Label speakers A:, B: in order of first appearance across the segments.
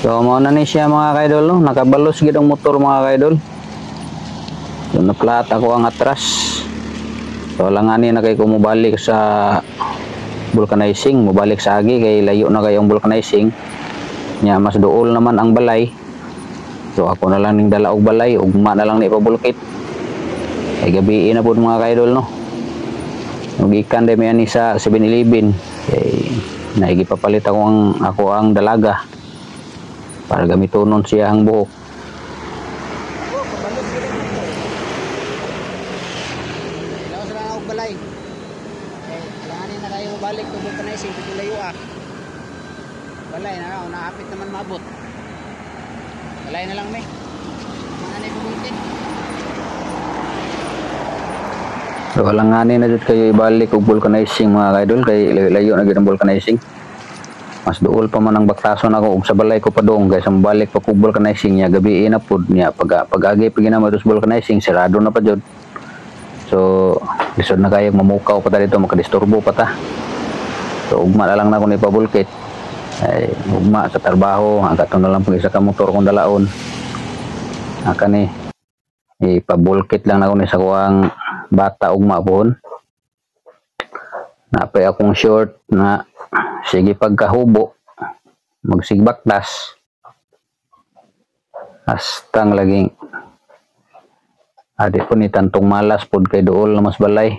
A: So mo na ni siya mga kaidol no, nakabalos gid ang motor mga kaidol. So naplat ako ang atras. So langani na kay ko mobalik sa vulcanizing, mobalik sa agi kay layo na kay ang vulcanizing. Nya mas duol naman ang balay. So ako na lang ning dala og balay, ugma na lang ni pabulkit. Ay gabi na pud mga kaidol no. Gikan day mi ani sa 7-Eleven. Kay naigipapalit ako ang dalaga para gamitonon siya ang buhok.
B: Ilaw sa lang og balay. Okay, kailangan na kayo balik kung vulcanizing pito layo balay na naapit naman maabot. Balay na lang mi. Mana ni pumulkin.
A: So alanganin na jud kayo ibalik og vulcanizing mga kaidol kay layo na gid ang vulcanizing. Mas duol pa man ang baktason ako ug sa balay ko padong guys ang balik pa kog vulcanizing nya gabi na pud niya pag-agi pa ginama dos vulcanizing sirado na pa jud. So lisod na kayo mamukaw pa ta dito makadisturbo pa ta. So ugma na lang na ko ni pabulkit. Ay ugma sa trabaho hangga't na lang pag isa ka motor kong dalaon. Aka ni ipabulkit lang na ko ni sa kuang bata ugma pohon. Napay akong short na sige pagkahubo magsigbaktas hastang laging adi po ni tantong malas pod kay duol na mas balay,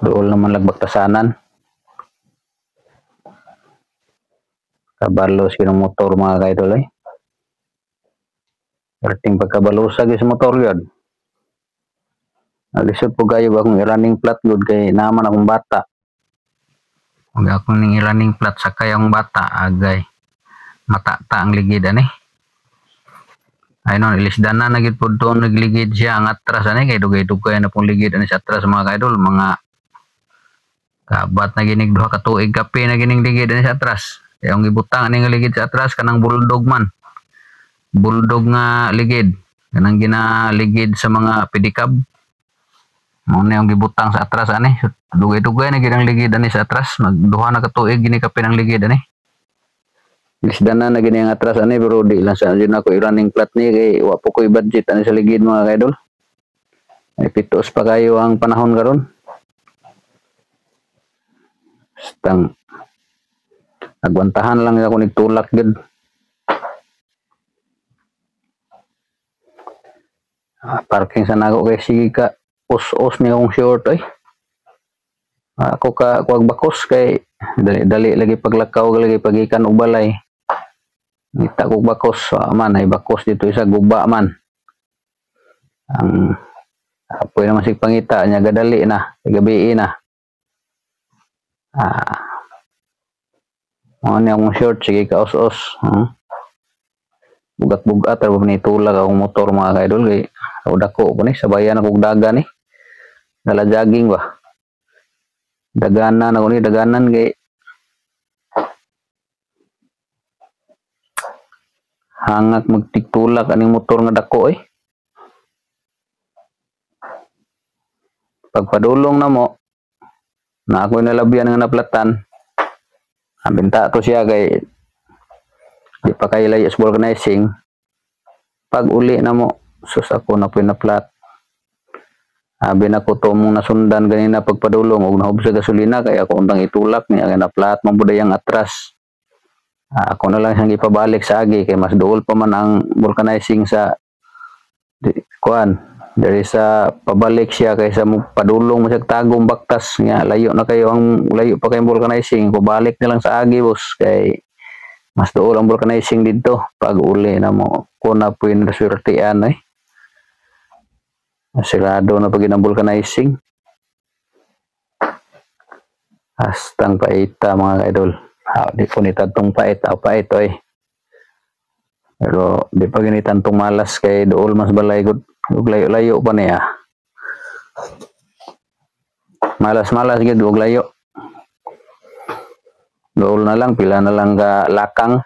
A: duol naman lagbaktasanan kabalos kinong motor mga kaidol eh. Perting pagkabalusag sa motor yun. Alisod po kayo akong running flat good kay naman akong bata. Huwag akong ning running flat sa kayang bata agay. Matata ang ligid ani. Ay no, ilisdan na nagid po doon nagligid siya ang atras ani kay dugay-dugay na pong ligid ani sa atras mga kaidol. Mga kabat na ginig duha ka tuig kape na gining ligid ani sa atras. Kaya ang ibutang ani nga ligid sa atras kanang bulldog man. Bulldog nga ligid. Kanang ginaligid sa mga pedicab. Muna yung gibutang sa atras ani. Dugay-dugay na ginang ligid ani sa atras. Magduha na katuig gini kape ng ligid ani. Lisdan na gini ang atras ani pero di lang sa yun ako i-running flat ni kay wa po ko'y budget ani sa ligid mga kaidol. Ay pitos pa kayo ang panahon karon. Stang agwantahan lang ako nigtulak gid. Parking sa nago kay sige ka os niya akong short ay. Ako ka kuwag bakos kay dali lagi paglakaw lagi pagikan og balay. Ngita kog bakos man ay bakos dito isa guba man. Ang apoy naman sig pangita nya gadali na gabi na. Mo ni akong short sige ka os-os. Bugat-bugat pero manitulag akong motor mga kaidol kay dako ko ni sabayan akong daga ni. Dala jogging ba. Daganan ako ni daganan kay hangat magtiktulak aning motor nga dako eh. Pagpadulong na mo na ako nalabyan nga naplatan. Abinta to siya kay di pa kay layas vulcanizing. Pag uli na mo sus ako na pinaplat. Abi na ko to mong nasundan ganina pagpadulong og nahob sa gasolina kay ako untang itulak niya kay naplat man budayang atras. Ako na lang siyang ipabalik sa agi kay mas duol pa man ang vulcanizing sa kuan. Dari sa pabalik siya kaysa mo padulong mo sa tagong baktas nga layo na kayo ang layo pa kay vulcanizing pabalik na lang sa agi boss kay mas duol ang vulcanizing dito pag uli na mo ko na po yung naswertean eh. Masirado na pag ang vulcanizing. Hastang paita mga kaidol. Di po ni tantong paita eh. Pero di pa gini tantong malas kay dool mas balay gud layo-layo pa niya. Malas-malas gid og layo. Dool na lang pila na lang ka lakang.